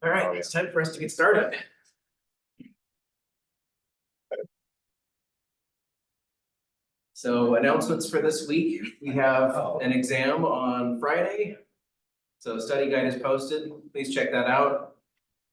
All right, it's time for us to get started. So announcements for this week, we have an exam on Friday. So study guide is posted, please check that out.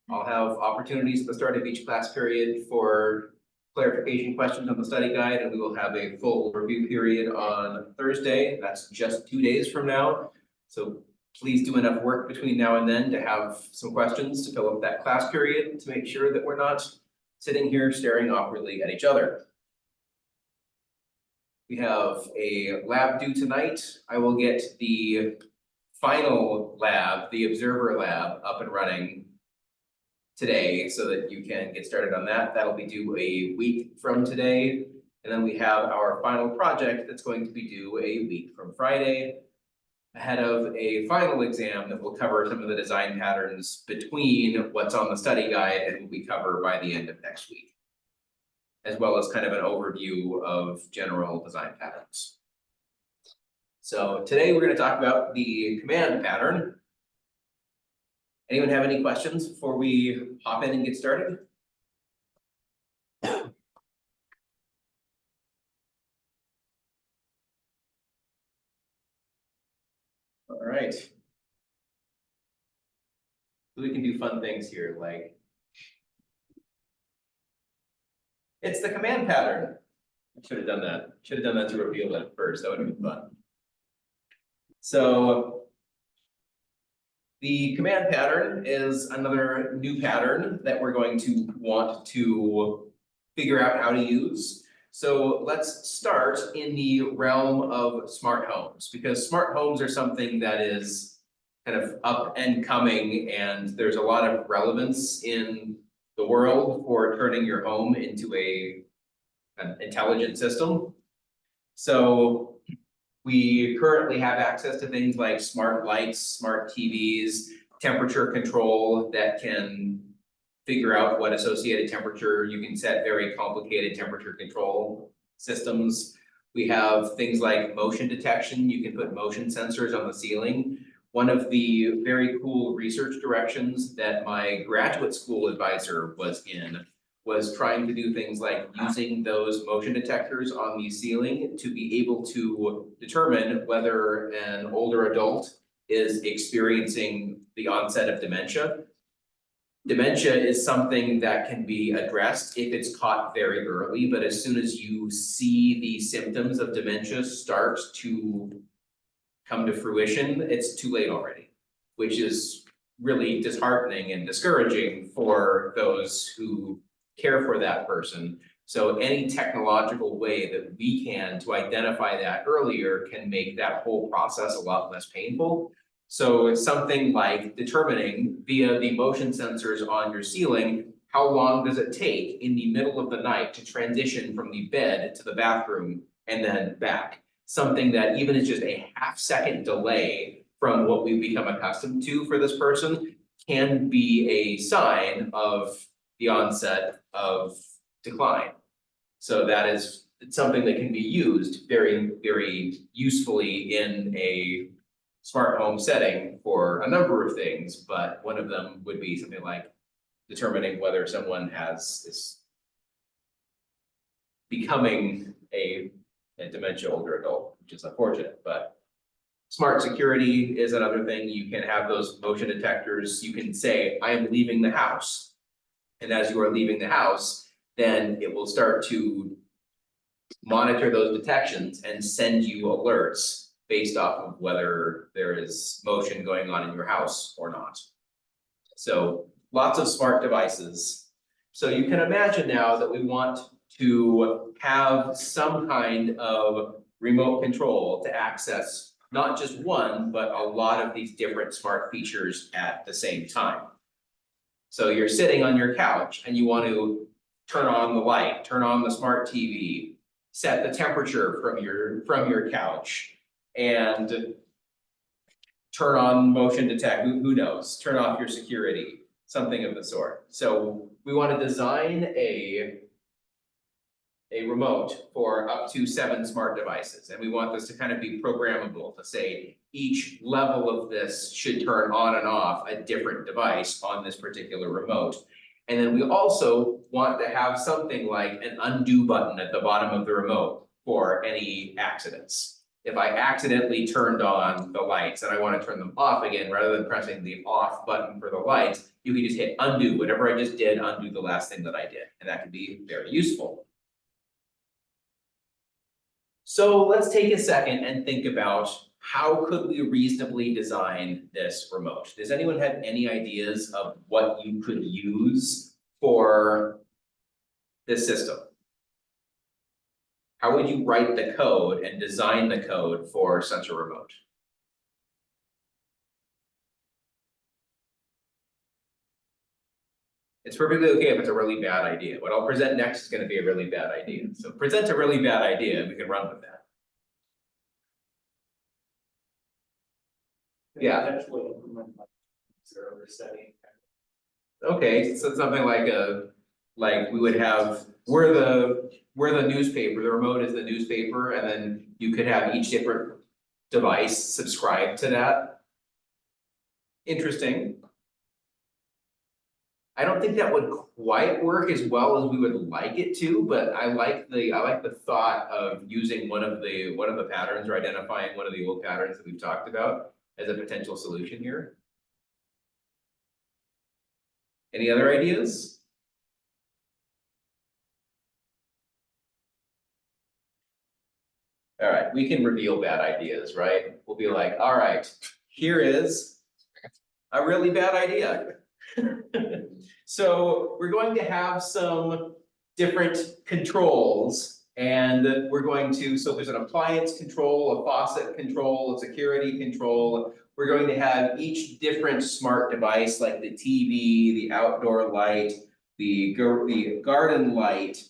I'll have opportunities at the start of each class period for clarification questions on the study guide, and we will have a full review period on Thursday. That's just 2 days from now. So please do enough work between now and then to have some questions to fill up that class period to make sure that we're not sitting here staring awkwardly at each other. We have a lab due tonight. I will get the final lab, the observer lab, up and running today so that you can get started on that. That'll be due a week from today. And then we have our final project that's going to be due a week from Friday, ahead of a final exam that will cover some of the design patterns between what's on the study guide and what we cover by the end of next week, as well as kind of an overview of general design patterns. So today we're going to talk about the command pattern. Anyone have any questions before we hop in and get started? All right. We can do fun things here, like it's the command pattern. I should have done that. Should have done that to reveal that first. That would have been fun. So the command pattern is another new pattern that we're going to want to figure out how to use. So let's start in the realm of smart homes, because smart homes are something that is kind of up and coming, and there's a lot of relevance in the world for turning your home into an intelligent system. So we currently have access to things like smart lights, smart TVs, temperature control that can figure out what associated temperature. You can set very complicated temperature control systems. We have things like motion detection. You can put motion sensors on the ceiling. One of the very cool research directions that my graduate school advisor was in was trying to do things like using those motion detectors on the ceiling to be able to determine whether an older adult is experiencing the onset of dementia. Dementia is something that can be addressed if it's caught very early, but as soon as you see the symptoms of dementia start to come to fruition, it's too late already, which is really disheartening and discouraging for those who care for that person. So any technological way that we can to identify that earlier can make that whole process a lot less painful. So it's something like determining via the motion sensors on your ceiling, how long does it take in the middle of the night to transition from the bed to the bathroom and then back? Something that even is just a half-second delay from what we've become accustomed to for this person can be a sign of the onset of decline. So that is something that can be used very, very usefully in a smart home setting for a number of things, but one of them would be something like determining whether someone is becoming a dementia older adult, which is unfortunate, but smart security is another thing. You can have those motion detectors. You can say, I am leaving the house. And as you are leaving the house, then it will start to monitor those detections and send you alerts based off of whether there is motion going on in your house or not. So lots of smart devices. So you can imagine now that we want to have some kind of remote control to access not just one, but a lot of these different smart features at the same time. So you're sitting on your couch and you want to turn on the light, turn on the smart TV, set the temperature from your couch, and turn on motion detect, who knows, turn off your security, something of the sort. So we want to design a a remote for up to 7 smart devices. And we want this to kind of be programmable to say each level of this should turn on and off a different device on this particular remote. And then we also want to have something like an undo button at the bottom of the remote for any accidents. If I accidentally turned on the lights and I want to turn them off again, rather than pressing the off button for the lights, you can just hit undo, whatever I just did, undo the last thing that I did, and that can be very useful. So let's take a second and think about how could we reasonably design this remote? Does anyone have any ideas of what you could use for this system? How would you write the code and design the code for such a remote? It's perfectly okay if it's a really bad idea. What I'll present next is going to be a really bad idea. So present a really bad idea and we can run with that. Yeah. Potentially implement like server setting. Okay, so something like we would have, we're the newspaper, the remote is the newspaper, and then you could have each different device subscribe to that. Interesting. I don't think that would quite work as well as we would like it to, but I like the thought of using one of the patterns or identifying one of the old patterns that we've talked about as a potential solution here. Any other ideas? All right, we can reveal bad ideas, right? We'll be like, all right, here is a really bad idea. So we're going to have some different controls and we're going to, so there's an appliance control, a faucet control, a security control. We're going to have each different smart device like the TV, the outdoor light, the garden light.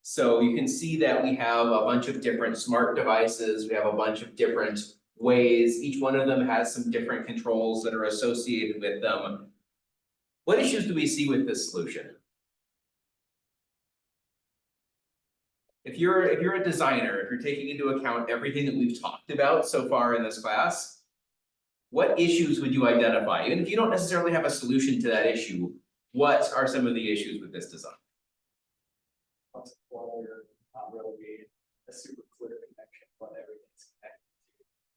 So you can see that we have a bunch of different smart devices. We have a bunch of different ways. Each one of them has some different controls that are associated with them. What issues do we see with this solution? If you're a designer, if you're taking into account everything that we've talked about so far in this class, what issues would you identify? Even if you don't necessarily have a solution to that issue, what are some of the issues with this design? Not really a super clear connection when everything's connected.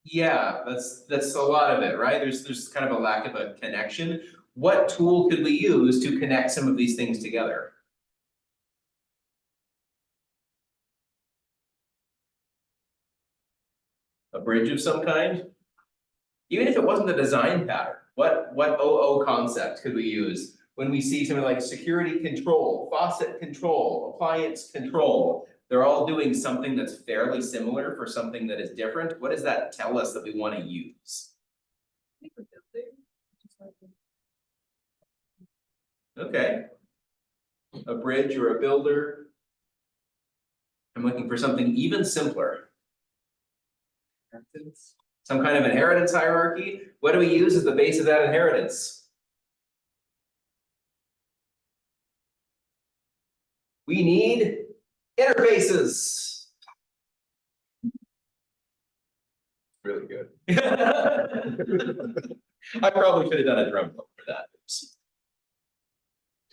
Yeah, that's a lot of it, right? There's kind of a lack of a connection. What tool could we use to connect some of these things together? A bridge of some kind? Even if it wasn't a design pattern, what OO concept could we use when we see something like security control, faucet control, appliance control? They're all doing something that's fairly similar for something that is different. What does that tell us that we want to use? Okay. A bridge or a builder. I'm looking for something even simpler. Some kind of inheritance hierarchy. What do we use as the base of that inheritance? We need interfaces. Really good. I probably should have done a drum roll for that.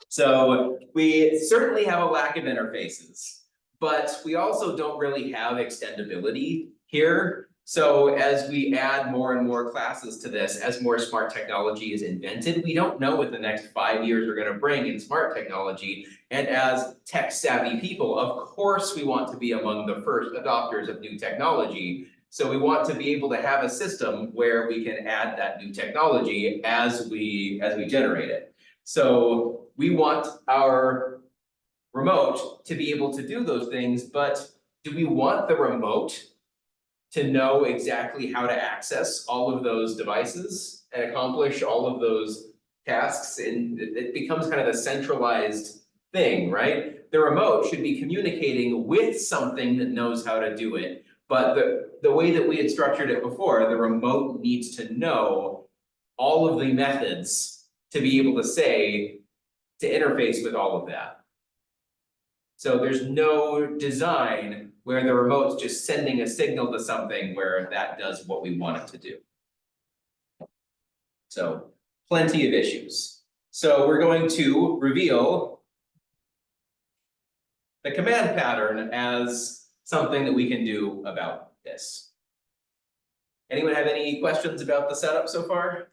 So we certainly have a lack of interfaces, but we also don't really have extendability here. So as we add more and more classes to this, as more smart technology is invented, we don't know what the next 5 years are going to bring in smart technology. And as tech savvy people, of course, we want to be among the first adopters of new technology. So we want to be able to have a system where we can add that new technology as we generate it. So we want our remote to be able to do those things, but do we want the remote to know exactly how to access all of those devices and accomplish all of those tasks? And it becomes kind of a centralized thing, right? The remote should be communicating with something that knows how to do it. But the way that we had structured it before, the remote needs to know all of the methods to be able to say, to interface with all of that. So there's no design where the remote's just sending a signal to something where that does what we want it to do. So plenty of issues. So we're going to reveal the command pattern as something that we can do about this. Anyone have any questions about the setup so far?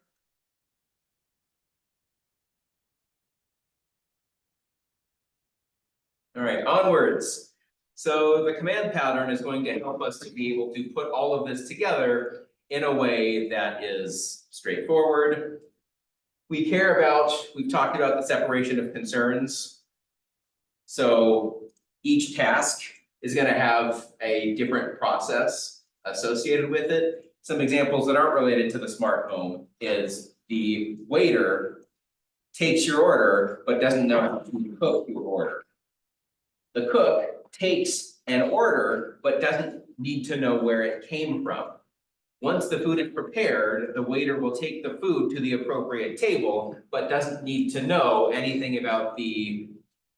All right, onwards. So the command pattern is going to help us to be able to put all of this together in a way that is straightforward. We've talked about the separation of concerns. So each task is gonna have a different process associated with it. Some examples that aren't related to the smart home is the waiter takes your order, but doesn't know how to cook your order. The cook takes an order, but doesn't need to know where it came from. Once the food is prepared, the waiter will take the food to the appropriate table, but doesn't need to know anything about the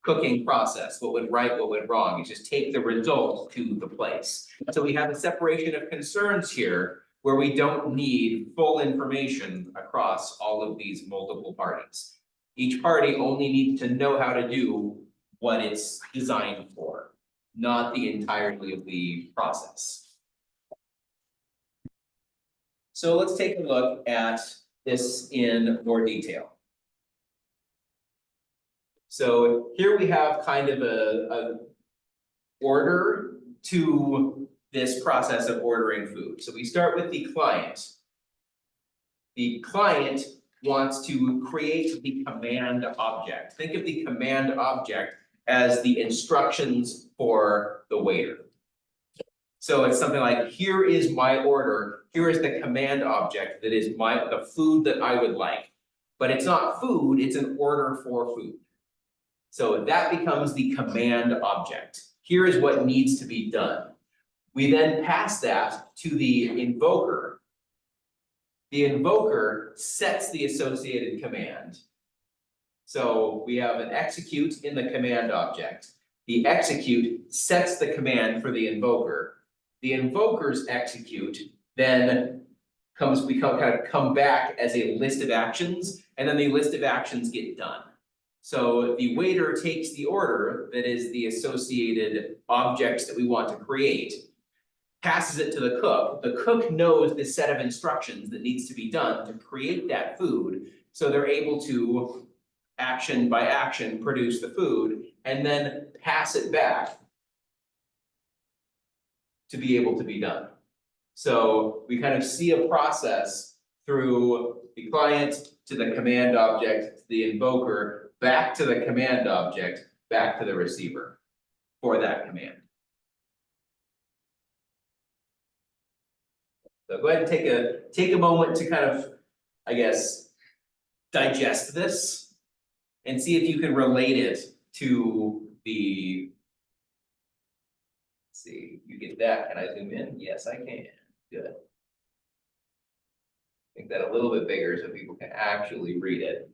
cooking process, what went right, what went wrong, you just take the result to the place. So we have a separation of concerns here where we don't need full information across all of these multiple parties. Each party only needs to know how to do what it's designed for, not the entirety of the process. So let's take a look at this in more detail. So here we have kind of a order to this process of ordering food. So we start with the client. The client wants to create the command object. Think of the command object as the instructions for the waiter. So it's something like, here is my order, here is the command object that is the food that I would like. But it's not food, it's an order for food. So that becomes the command object. Here is what needs to be done. We then pass that to the invoker. The invoker sets the associated command. So we have an execute in the command object. The execute sets the command for the invoker. The invoker's execute then come back as a list of actions, and then the list of actions get done. So the waiter takes the order that is the associated objects that we want to create, passes it to the cook. The cook knows the set of instructions that needs to be done to create that food, so they're able to action by action produce the food and then pass it back to be able to be done. So we kind of see a process through the client to the command object, to the invoker, back to the command object, back to the receiver for that command. So go ahead and take a moment to kind of, I guess, digest this and see if you can relate it to the. Let's see, you get that, can I zoom in? Yes, I can, good. Make that a little bit bigger so people can actually read it.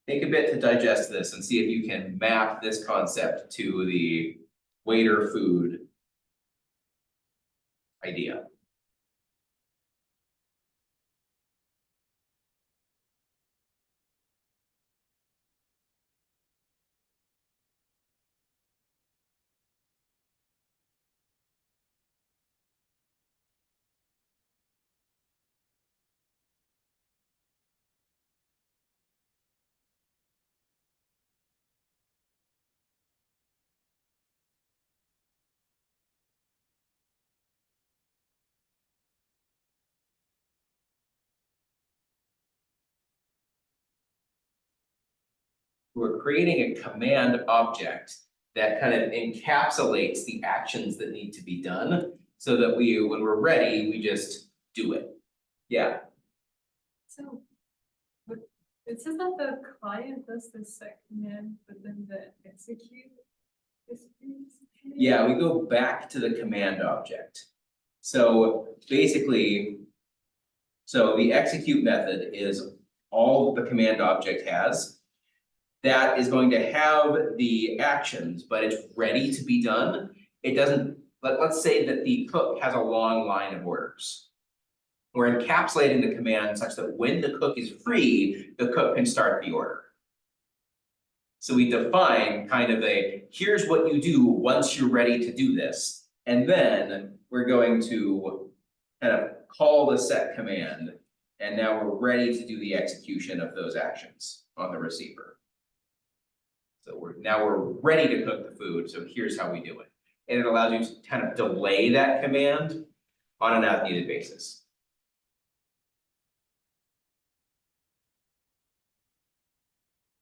Take a bit to digest this and see if you can map this concept to the waiter food idea. We're creating a command object that kind of encapsulates the actions that need to be done, so that when we're ready, we just do it. Yeah, So, but it says that the client does the set command, but then the execute is. yeah, we go back to the command object. So basically, So the execute method is all the command object has. That is going to have the actions, but it's ready to be done. It doesn't, let's say that the cook has a long line of orders. We're encapsulating the command such that when the cook is free, the cook can start the order. So we define kind of a, here's what you do once you're ready to do this. And then we're going to kind of call the set command. And now we're ready to do the execution of those actions on the receiver. So now we're ready to cook the food, so here's how we do it. And it allows you to kind of delay that command on an as-needed basis.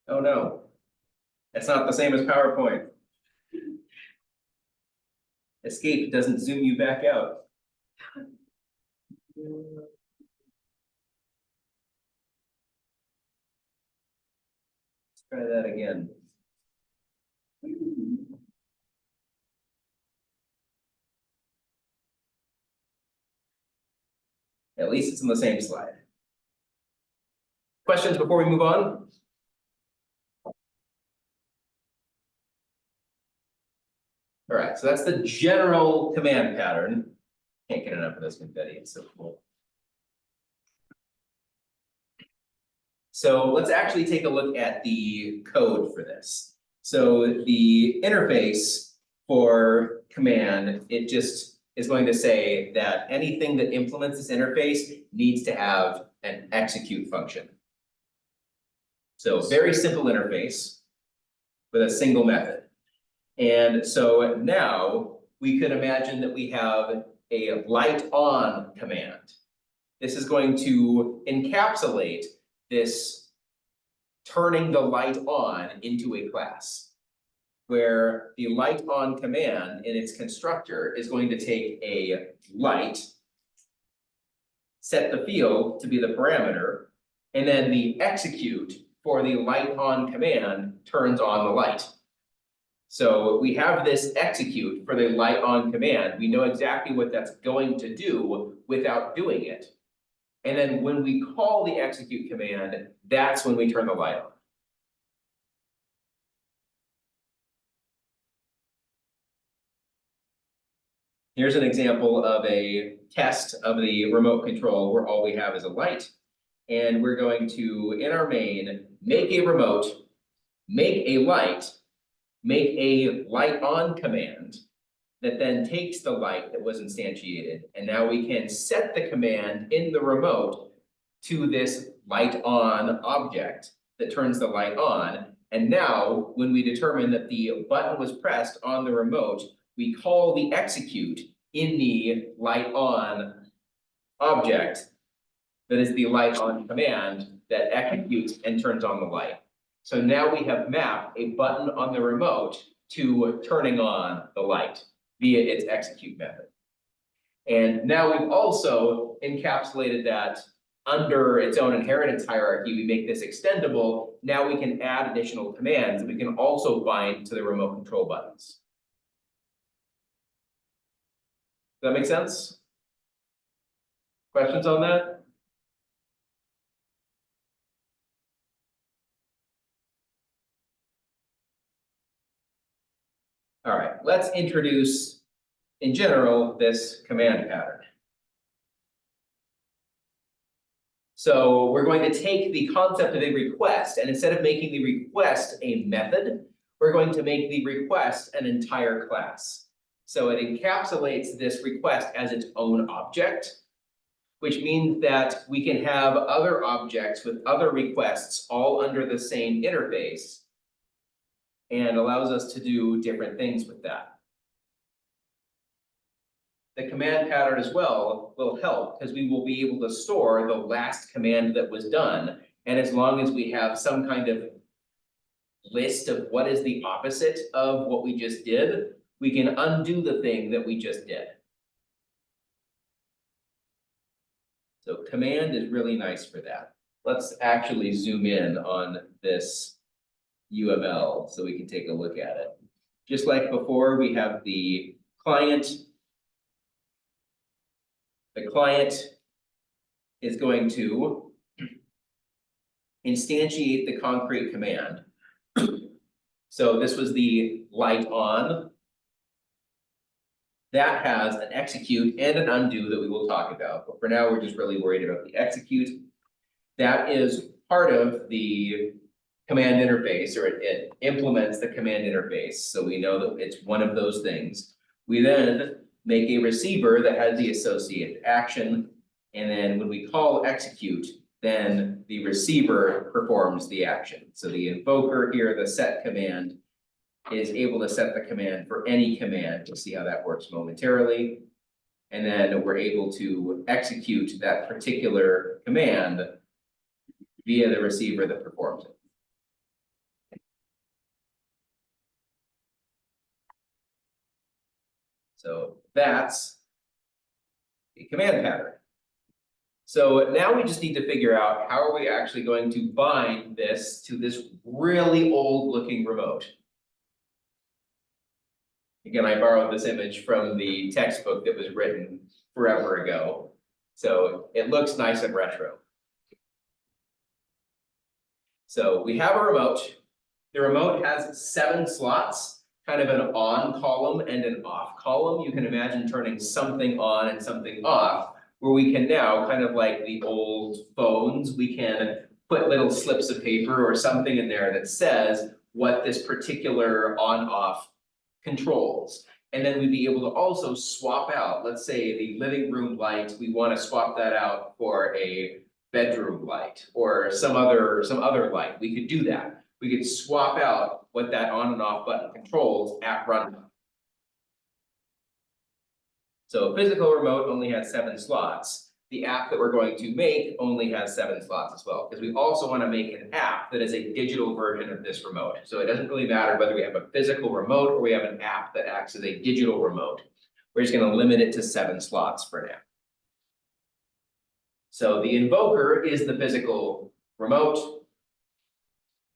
Oh no, it's not the same as PowerPoint. Escape doesn't zoom you back out. Let's try that again. At least it's in the same slide. Questions before we move on? All right, so that's the general command pattern. Can't get enough of this confetti, it's so cool. So let's actually take a look at the code for this. So the interface for command, it just is going to say that anything that implements this interface needs to have an execute function. So very simple interface with a single method. And so now we could imagine that we have a light on command. This is going to encapsulate this turning the light on into a class, where the light on command in its constructor is going to take a light, set the field to be the parameter, and then the execute for the light on command turns on the light. So we have this execute for the light on command. We know exactly what that's going to do without doing it. And then when we call the execute command, that's when we turn the light on. Here's an example of a test of the remote control where all we have is a light. And we're going to, in our main, make a remote, make a light on command that then takes the light that was instantiated. And now we can set the command in the remote to this light on object that turns the light on. And now when we determine that the button was pressed on the remote, we call the execute in the light on object that is the light on command that executes and turns on the light. So now we have mapped a button on the remote to turning on the light via its execute method. And now we've also encapsulated that under its own inheritance hierarchy. We make this extendable. Now we can add additional commands that we can also bind to the remote control buttons. Does that make sense? Questions on that? All right, let's introduce, in general, this command pattern. So we're going to take the concept of a request, and instead of making the request a method, we're going to make the request an entire class. So it encapsulates this request as its own object, which means that we can have other objects with other requests all under the same interface, and allows us to do different things with that. The command pattern as well will help because we will be able to store the last command that was done. And as long as we have some kind of list of what is the opposite of what we just did, we can undo the thing that we just did. So command is really nice for that. Let's actually zoom in on this UML so we can take a look at it. Just like before, we have the client. The client is going to instantiate the concrete command. So this was the light on. That has an execute and an undo that we will talk about, but for now, we're just really worried about the execute. That is part of the command interface, or it implements the command interface, so we know that it's one of those things. We then make a receiver that has the associated action, and then when we call execute, then the receiver performs the action. So the invoker here, the set command, is able to set the command for any command. We'll see how that works momentarily. And then we're able to execute that particular command via the receiver that performs it. So that's the command pattern. So now we just need to figure out how are we actually going to bind this to this really old looking remote. Again, I borrowed this image from the textbook that was written forever ago. So it looks nice and retro. So we have a remote. The remote has 7 slots, kind of an on column and an off column. You can imagine turning something on and something off, where we can now, kind of like the old phones, we can put little slips of paper or something in there that says what this particular on-off controls. And then we'd be able to also swap out, let's say the living room light, we want to swap that out for a bedroom light or some other light. We could do that. We could swap out what that on and off button controls at runtime. So a physical remote only has 7 slots. The app that we're going to make only has 7 slots as well, because we also want to make an app that is a digital version of this remote. So it doesn't really matter whether we have a physical remote or we have an app that acts as a digital remote. We're just going to limit it to 7 slots for now. So the invoker is the physical remote.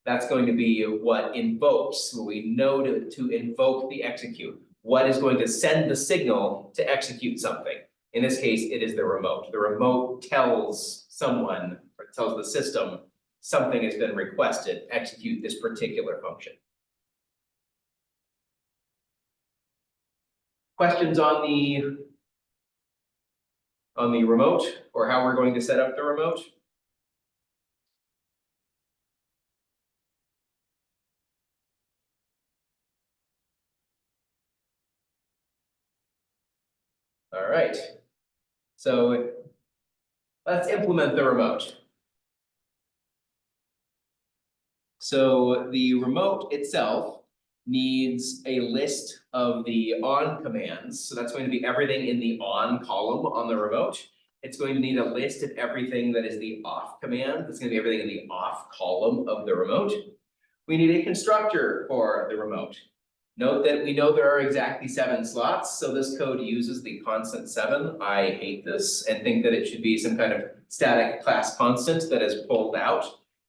That's going to be what invokes, what we know to invoke the execute. What is going to send the signal to execute something? In this case, it is the remote. The remote tells someone, or tells the system, something has been requested, execute this particular function. Questions on the remote, or how we're going to set up the remote? All right, so let's implement the remote. So the remote itself needs a list of the on commands. So that's going to be everything in the on column on the remote. It's going to need a list of everything that is the off command. That's going to be everything in the off column of the remote. We need a constructor for the remote. Note that we know there are exactly 7 slots, so this code uses the constant 7. I hate this and think that it should be some kind of static class constant that is pulled out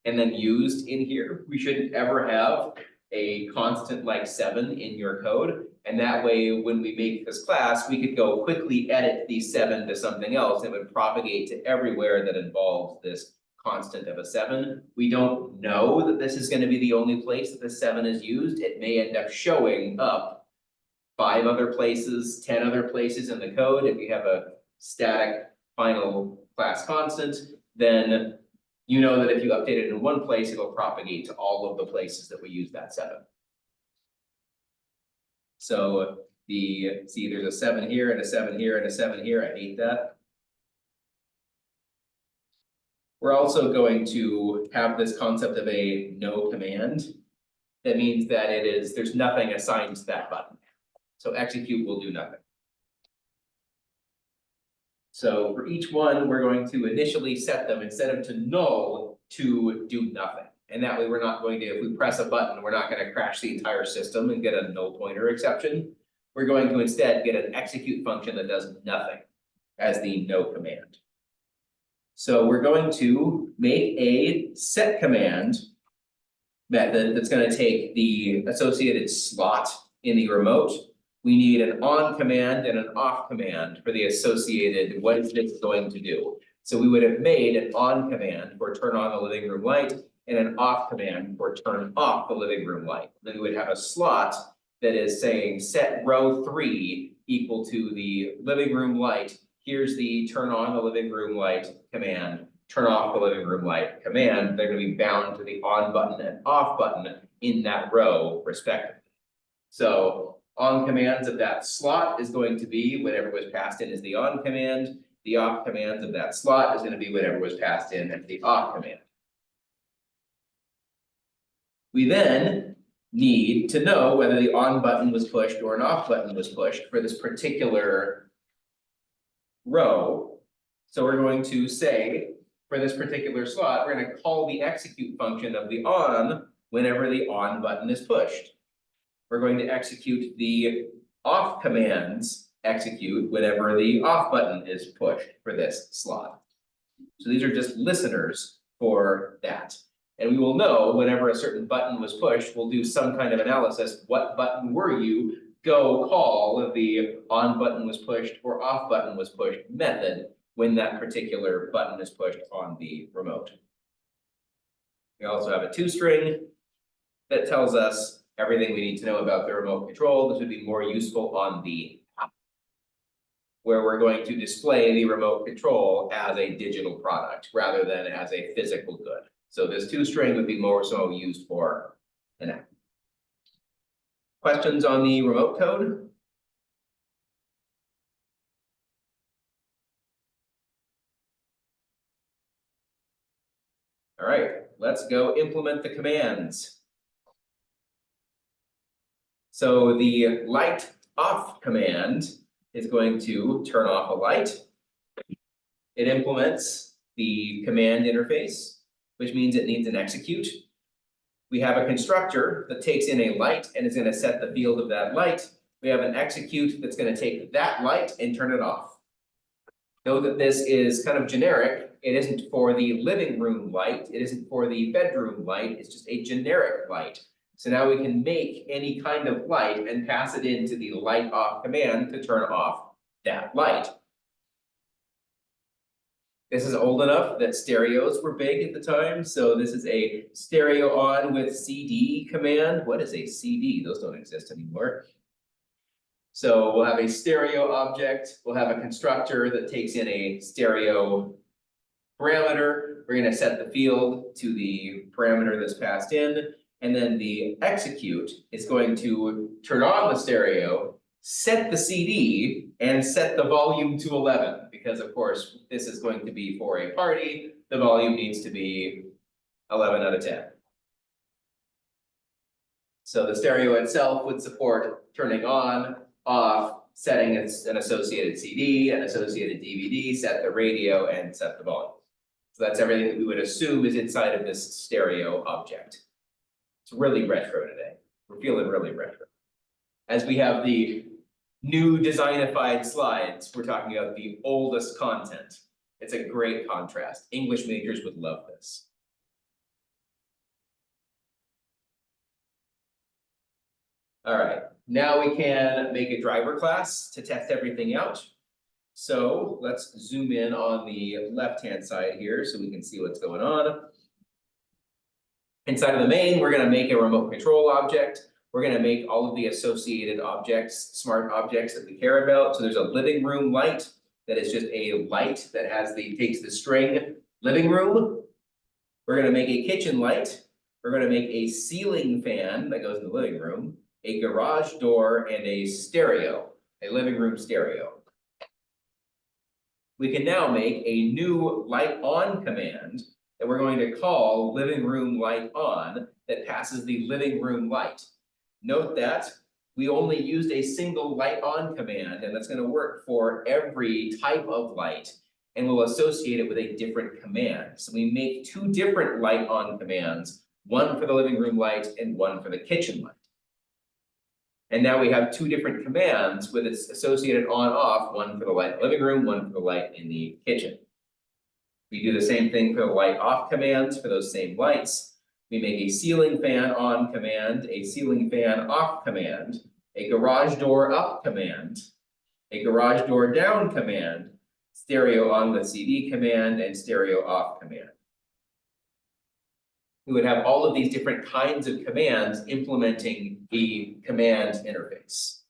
and then used in here. We shouldn't ever have a constant like 7 in your code. And that way, when we make this class, we could go quickly edit these 7 to something else and it would propagate to everywhere that involves this constant of a 7. We don't know that this is going to be the only place that the 7 is used. It may end up showing up 5 other places, 10 other places in the code. If you have a static final class constant, then you know that if you update it in one place, it'll propagate to all of the places that we use that 7. So see, there's a 7 here and a 7 here and a 7 here. I hate that. We're also going to have this concept of a no command. That means that there's nothing assigned to that button. So execute will do nothing. So for each one, we're going to initially set them, instead of to null, to do nothing. And that way we're not going to, if we press a button, we're not going to crash the entire system and get a null pointer exception. We're going to instead get an execute function that does nothing as the no command. So we're going to make a set command method that's going to take the associated slot in the remote. We need an on command and an off command for the associated, what is this going to do? So we would have made an on command for turn on the living room light and an off command for turn off the living room light. Then we would have a slot that is saying set row 3 equal to the living room light. Here's the turn on the living room light command, turn off the living room light command. They're going to be bound to the on button and off button in that row respectively. So on commands of that slot is going to be whatever was passed in as the on command. The off commands of that slot is going to be whatever was passed in as the off command. We then need to know whether the on button was pushed or an off button was pushed for this particular row. So we're going to say, for this particular slot, we're going to call the execute function of the on whenever the on button is pushed. We're going to execute the off commands execute whenever the off button is pushed for this slot. So these are just listeners for that. And we will know whenever a certain button was pushed, we'll do some kind of analysis. What button were you? Go call the on button was pushed or off button was pushed method when that particular button is pushed on the remote. We also have a toString that tells us everything we need to know about the remote control. This would be more useful on the app, where we're going to display the remote control as a digital product rather than as a physical good. So this toString would be more so used for an app. Questions on the remote code? All right, let's go implement the commands. So the light off command is going to turn off a light. It implements the command interface, which means it needs an execute. We have a constructor that takes in a light and is going to set the field of that light. We have an execute that's going to take that light and turn it off. Note that this is kind of generic. It isn't for the living room light. It isn't for the bedroom light. It's just a generic light. So now we can make any kind of light and pass it into the light off command to turn off that light. This is old enough that stereos were big at the time, so this is a stereo on with CD command. What is a CD? Those don't exist anymore. So we'll have a stereo object, we'll have a constructor that takes in a stereo parameter. We're going to set the field to the parameter that's passed in, and then the execute is going to turn on the stereo, set the CD, and set the volume to 11, because of course, this is going to be for a party, the volume needs to be 11 out of 10. So the stereo itself would support turning on, off, setting an associated CD, an associated DVD, set the radio, and set the volume. So that's everything that we would assume is inside of this stereo object. It's really retro today. We're feeling really retro. As we have the new designified slides, we're talking about the oldest content. It's a great contrast. English majors would love this. All right, now we can make a driver class to test everything out. So let's zoom in on the left-hand side here so we can see what's going on. Inside of the main, we're going to make a remote control object. We're going to make all of the associated objects, smart objects that we care about. So there's a living room light that is just a light that takes the string living room. We're going to make a kitchen light. We're going to make a ceiling fan that goes in the living room, a garage door, and a stereo, a living room stereo. We can now make a new light on command that we're going to call living room light on that passes the living room light. Note that we only used a single light on command, and that's going to work for every type of light, and we'll associate it with a different command. So we make two different light on commands, one for the living room light and one for the kitchen light. And now we have two different commands with its associated on off, one for the light in the living room, one for the light in the kitchen. We do the same thing for the light off commands for those same lights. We make a ceiling fan on command, a ceiling fan off command, a garage door up command, a garage door down command, stereo on with CD command, and stereo off command. We would have all of these different kinds of commands implementing the command interface.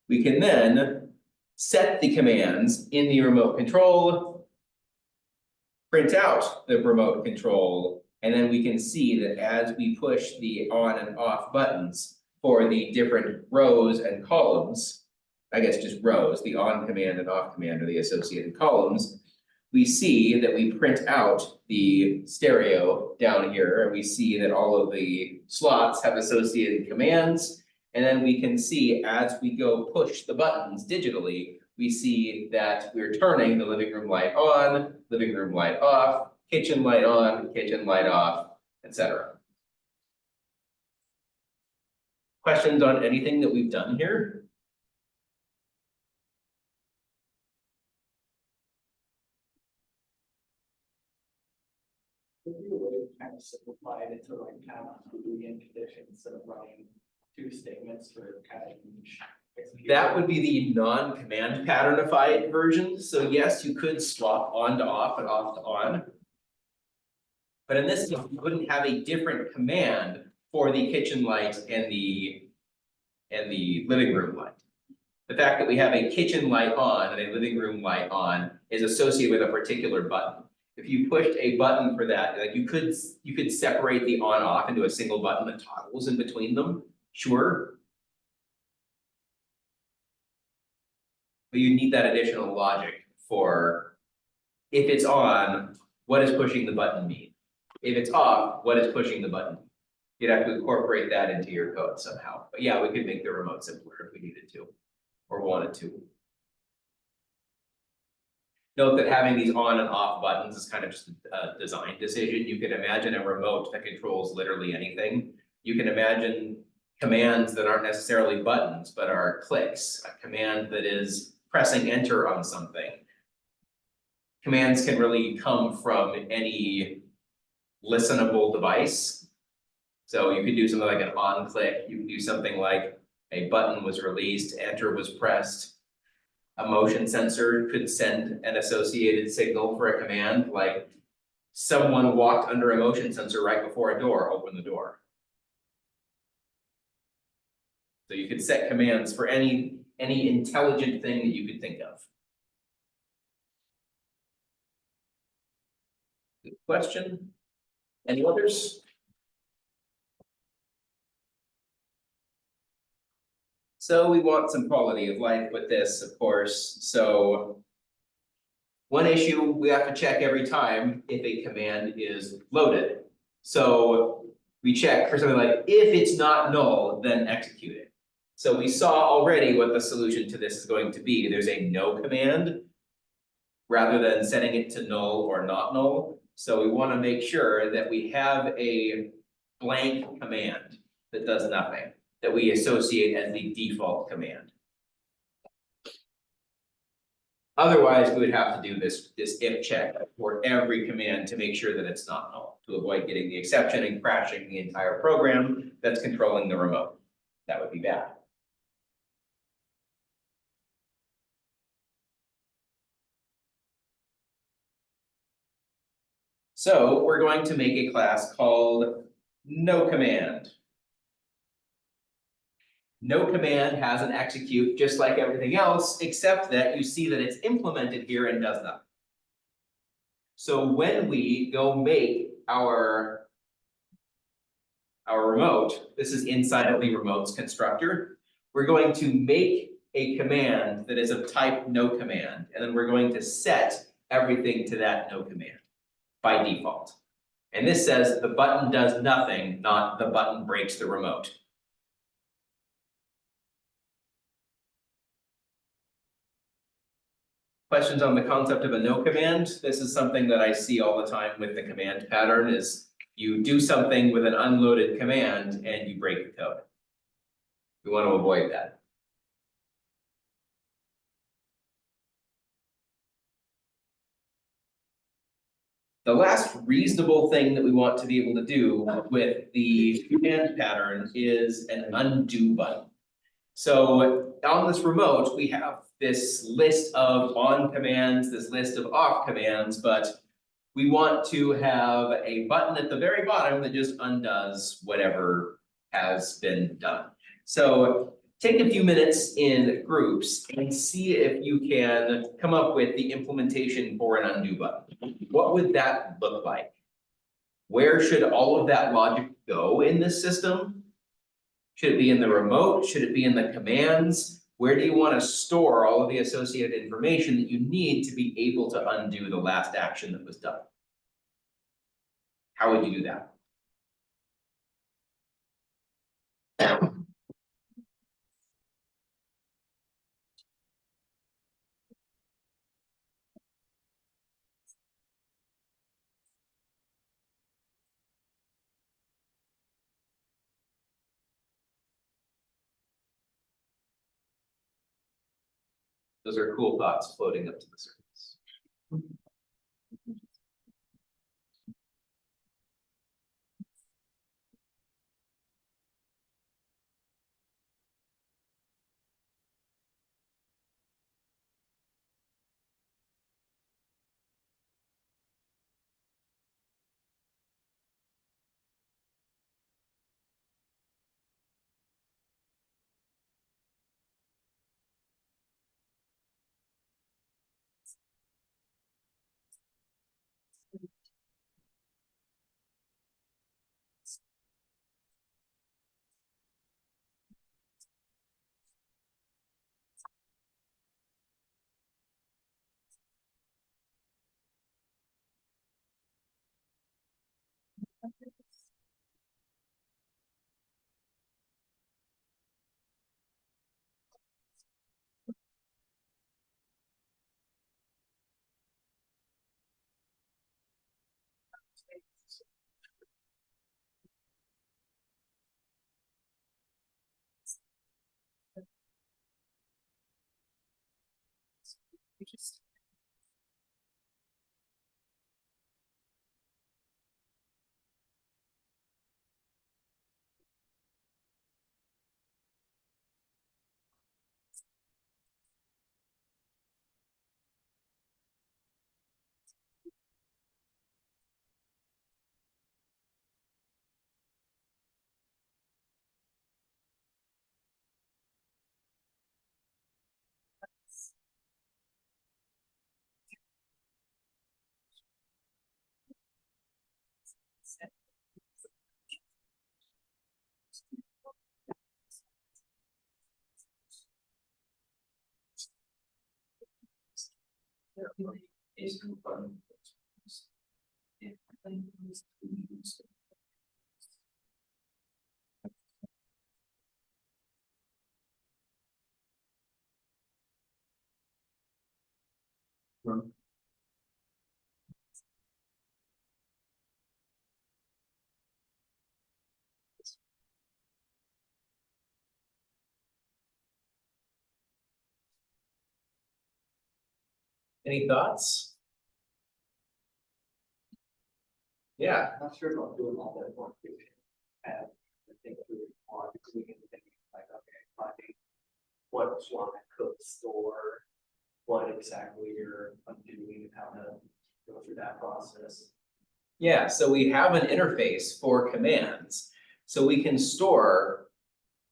We can then set the commands in the remote control, print out the remote control, and then we can see that as we push the on and off buttons for the different rows and columns, I guess just rows, the on command and off command are the associated columns, we see that we print out the stereo down here, and we see that all of the slots have associated commands. And then we can see as we go push the buttons digitally, we see that we're turning the living room light on, living room light off, kitchen light on, kitchen light off, etc. Questions on anything that we've done here? Would be a way to kind of simplify it into like kind of Boolean conditions instead of running two statements for kind of each. That would be the non-command patternified version, so yes, you could swap on to off and off to on. But in this case, you wouldn't have a different command for the kitchen light and the living room light. The fact that we have a kitchen light on and a living room light on is associated with a particular button. If you pushed a button for that, like you could separate the on off into a single button that toggles in between them, sure. But you need that additional logic for if it's on, what does pushing the button mean? If it's off, what is pushing the button? You'd have to incorporate that into your code somehow. But yeah, we could make the remote simpler if we needed to or wanted to. Note that having these on and off buttons is kind of just a design decision. You can imagine a remote that controls literally anything. You can imagine commands that aren't necessarily buttons, but are clicks, a command that is pressing enter on something. Commands can really come from any listenable device. So you could do something like an on click, you can do something like a button was released, enter was pressed. A motion sensor could send an associated signal for a command, like someone walked under a motion sensor right before a door, open the door. So you could set commands for any intelligent thing that you could think of. Good question. Any others? So we want some quality of life with this, of course, so one issue we have to check every time if a command is loaded. So we check for something like, if it's not null, then execute it. So we saw already what the solution to this is going to be. There's a no command rather than setting it to null or not null. So we want to make sure that we have a blank command that does nothing, that we associate as the default command. Otherwise, we would have to do this if check for every command to make sure that it's not null, to avoid getting the exception and crashing the entire program that's controlling the remote. That would be bad. So we're going to make a class called noCommand. noCommand has an execute just like everything else, except that you see that it's implemented here and does nothing. So when we go make our remote, this is inside of the remote's constructor, we're going to make a command that is of type noCommand, and then we're going to set everything to that noCommand by default. And this says the button does nothing, not the button breaks the remote. Questions on the concept of a no command? This is something that I see all the time with the command pattern is you do something with an unloaded command and you break the code. We want to avoid that. The last reasonable thing that we want to be able to do with the command pattern is an undo button. So on this remote, we have this list of on commands, this list of off commands, but we want to have a button at the very bottom that just undoes whatever has been done. So take a few minutes in groups and see if you can come up with the implementation for an undo button. What would that look like? Where should all of that logic go in this system? Should it be in the remote? Should it be in the commands? Where do you want to store all of the associated information that you need to be able to undo the last action that was done? How would you do that? Those are cool thoughts floating up to the surface. Any thoughts? Yeah, I'm not sure about doing all that work. And I think through logically and thinking like, okay, finding what one could store, what exactly you're undoing, and how to go through that process. yeah, so we have an interface for commands. So we can store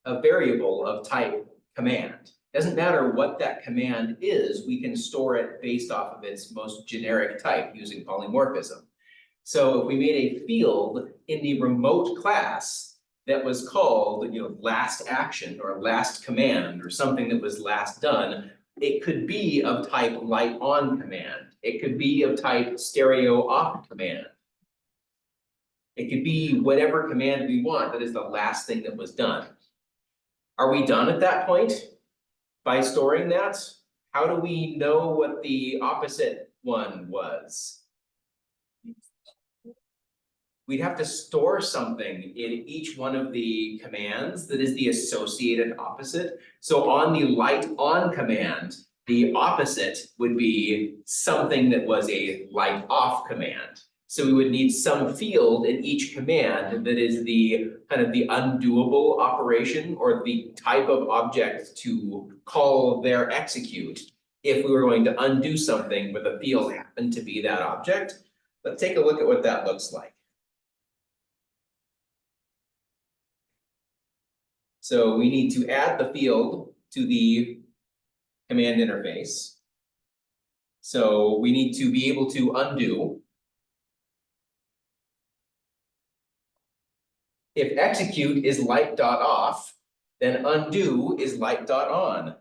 a variable of type command. Doesn't matter what that command is, we can store it based off of its most generic type using polymorphism. So if we made a field in the remote class that was called, last action or last command or something that was last done, it could be of type light on command. It could be of type stereo off command. It could be whatever command we want that is the last thing that was done. Are we done at that point by storing that? How do we know what the opposite one was? We'd have to store something in each one of the commands that is the associated opposite. So on the light on command, the opposite would be something that was a light off command. So we would need some field in each command that is the kind of the undoable operation or the type of object to call their execute if we were going to undo something where the field happened to be that object. Let's take a look at what that looks like. So we need to add the field to the command interface. So we need to be able to undo. If execute is light.off, then undo is light.on.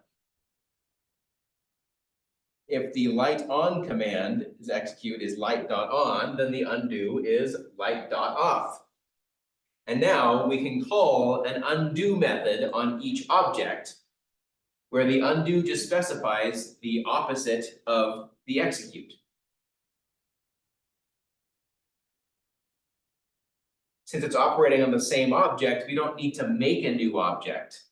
If the light on command is execute is light.on, then the undo is light.off. And now we can call an undo method on each object, where the undo just specifies the opposite of the execute. Since it's operating on the same object, we don't need to make a new object.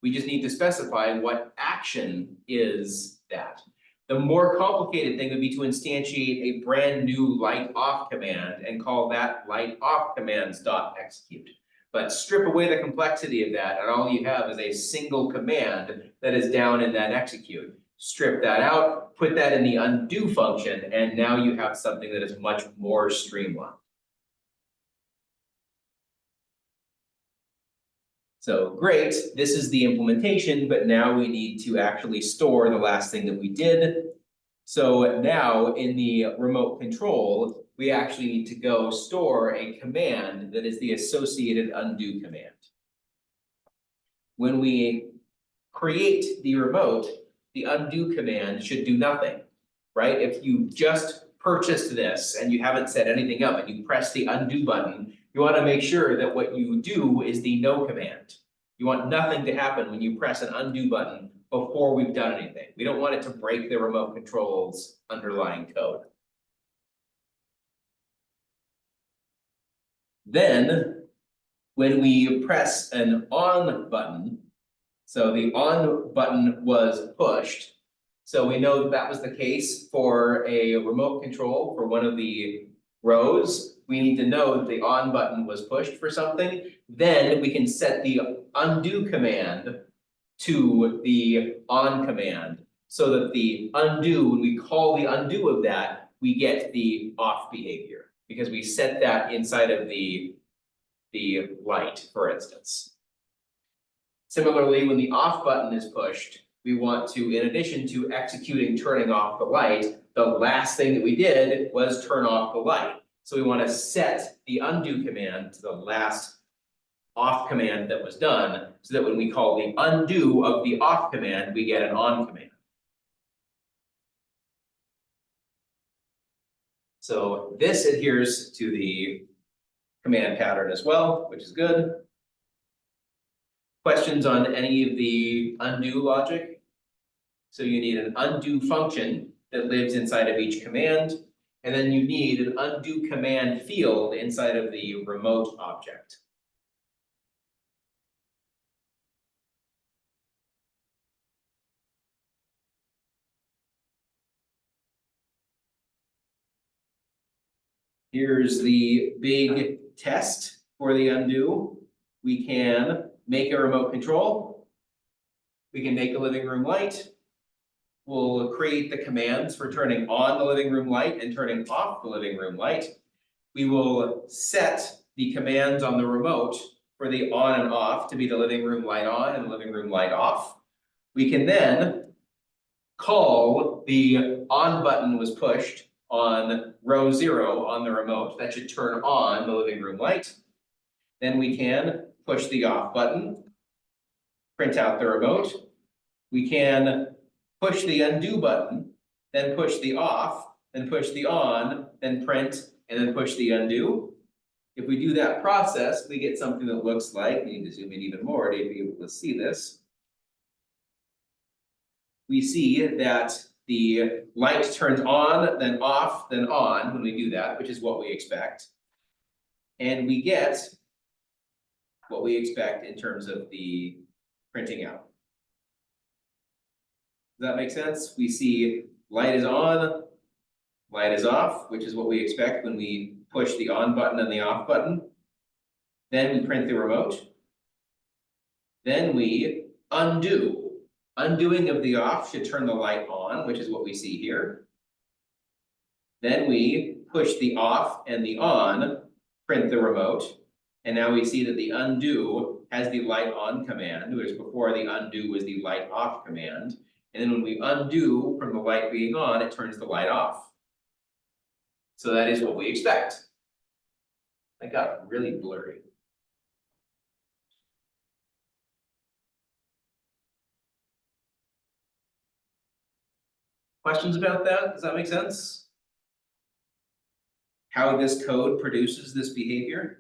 We just need to specify what action is that. The more complicated thing would be to instantiate a brand new light off command and call that light off commands.execute. But strip away the complexity of that, and all you have is a single command that is down in that execute. Strip that out, put that in the undo function, and now you have something that is much more streamlined. So great, this is the implementation, but now we need to actually store the last thing that we did. So now in the remote control, we actually need to go store a command that is the associated undo command. When we create the remote, the undo command should do nothing, right? If you just purchased this and you haven't set anything up and you press the undo button, you want to make sure that what you do is the no command. You want nothing to happen when you press an undo button before we've done anything. We don't want it to break the remote control's underlying code. Then, when we press an on button, so the on button was pushed, so we know that was the case for a remote control for one of the rows. We need to know that the on button was pushed for something. Then we can set the undo command to the on command so that the undo, when we call the undo of that, we get the off behavior because we set that inside of the light, for instance. Similarly, when the off button is pushed, we want to, in addition to executing turning off the light, the last thing that we did was turn off the light. So we want to set the undo command to the last off command that was done, so that when we call the undo of the off command, we get an on command. So this adheres to the command pattern as well, which is good. Questions on any of the undo logic? So you need an undo function that lives inside of each command, and then you need an undo command field inside of the remote object. Here's the big test for the undo. We can make a remote control. We can make a living room light. We'll create the commands for turning on the living room light and turning off the living room light. We will set the commands on the remote for the on and off to be the living room light on and the living room light off. We can then call the on button was pushed on row 0 on the remote. That should turn on the living room light. Then we can push the off button, print out the remote. We can push the undo button, then push the off, then push the on, then print, and then push the undo. If we do that process, we get something that looks like, we need to zoom in even more to be able to see this. We see that the light turns on, then off, then on when we do that, which is what we expect. And we get what we expect in terms of the printing out. Does that make sense? We see light is on, Light is off, which is what we expect when we push the on button and the off button. Then we print the remote. Then we undo. Undoing of the off should turn the light on, which is what we see here. Then we push the off and the on, print the remote. And now we see that the undo has the light on command, whereas before the undo was the light off command. And then when we undo from the light being on, it turns the light off. So that is what we expect. That got really blurry. Questions about that? Does that make sense? How this code produces this behavior?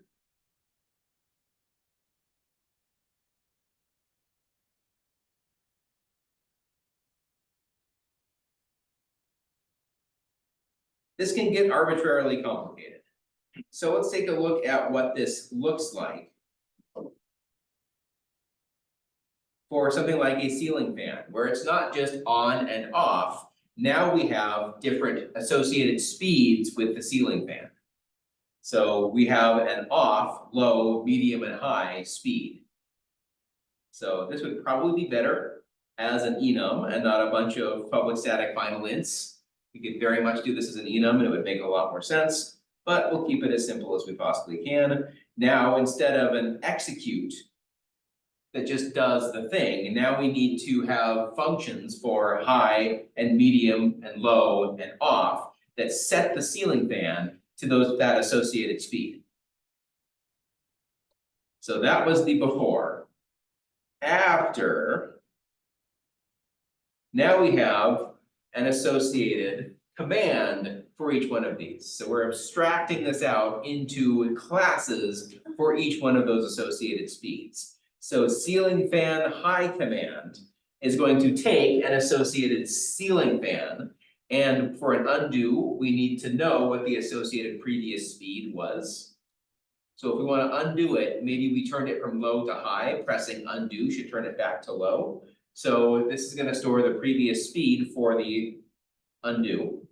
This can get arbitrarily complicated. So let's take a look at what this looks like for something like a ceiling fan, where it's not just on and off. Now we have different associated speeds with the ceiling fan. So we have an off, low, medium, and high speed. So this would probably be better as an enum and not a bunch of public static final ints. We could very much do this as an enum and it would make a lot more sense, but we'll keep it as simple as we possibly can. Now, instead of an execute that just does the thing, now we need to have functions for high and medium and low and off that set the ceiling fan to that associated speed. So that was the before. After, now we have an associated command for each one of these. So we're abstracting this out into classes for each one of those associated speeds. So ceiling fan high command is going to take an associated ceiling fan, and for an undo, we need to know what the associated previous speed was. So if we want to undo it, maybe we turned it from low to high, pressing undo should turn it back to low. So this is going to store the previous speed for the undo.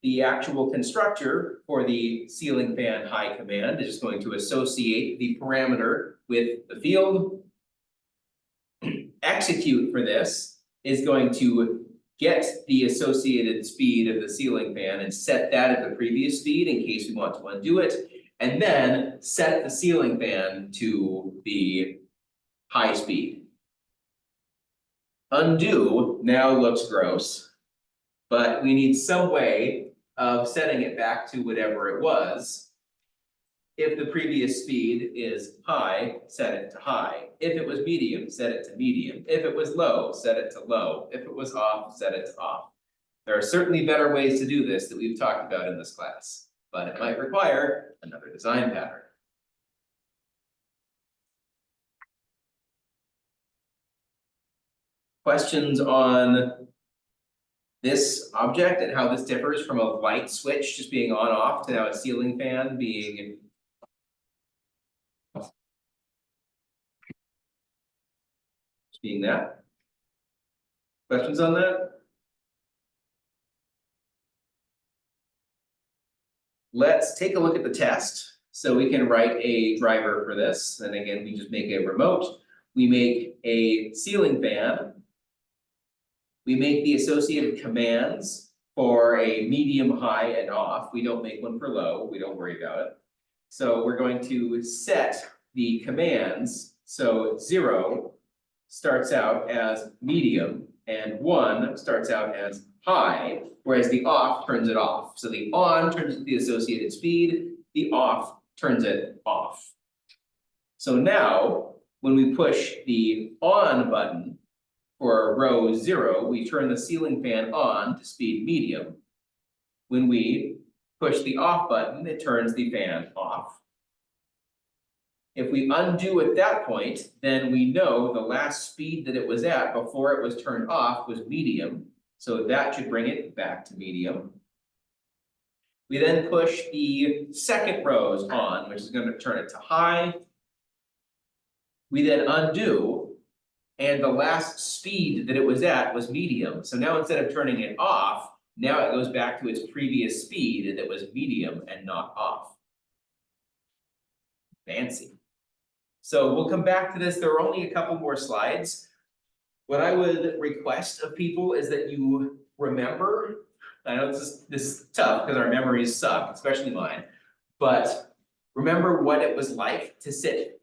The actual constructor for the ceiling fan high command is going to associate the parameter with the field. Execute for this is going to get the associated speed of the ceiling fan and set that at the previous speed in case we want to undo it. And then set the ceiling fan to the high speed. Undo now looks gross, but we need some way of setting it back to whatever it was. If the previous speed is high, set it to high. If it was medium, set it to medium. If it was low, set it to low. If it was off, set it to off. There are certainly better ways to do this that we've talked about in this class, but it might require another design pattern. Questions on this object and how this differs from a light switch just being on off to now a ceiling fan being that? Questions on that? Let's take a look at the test. So we can write a driver for this, and again, we just make a remote. We make a ceiling fan. We make the associated commands for a medium, high, and off. We don't make one for low, we don't worry about it. So we're going to set the commands, so 0 starts out as medium and 1 starts out as high, whereas the off turns it off. So the on turns the associated speed, the off turns it off. So now, when we push the on button for row 0, we turn the ceiling fan on to speed medium. When we push the off button, it turns the fan off. If we undo at that point, then we know the last speed that it was at before it was turned off was medium. So that should bring it back to medium. We then push the second rows on, which is going to turn it to high. We then undo, and the last speed that it was at was medium. So now instead of turning it off, Now it goes back to its previous speed that was medium and not off. Fancy. So we'll come back to this, there are only a couple more slides. What I would request of people is that you remember, I know this is tough because our memories suck, especially mine. But remember what it was like to sit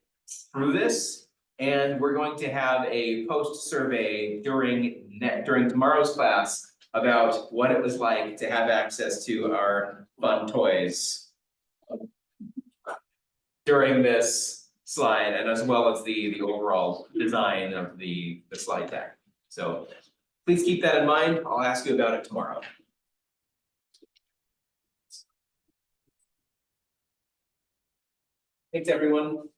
through this. And we're going to have a post survey during tomorrow's class about what it was like to have access to our fun toys during this slide, and as well as the overall design of the slide deck. So please keep that in mind. I'll ask you about it tomorrow. Thanks, everyone.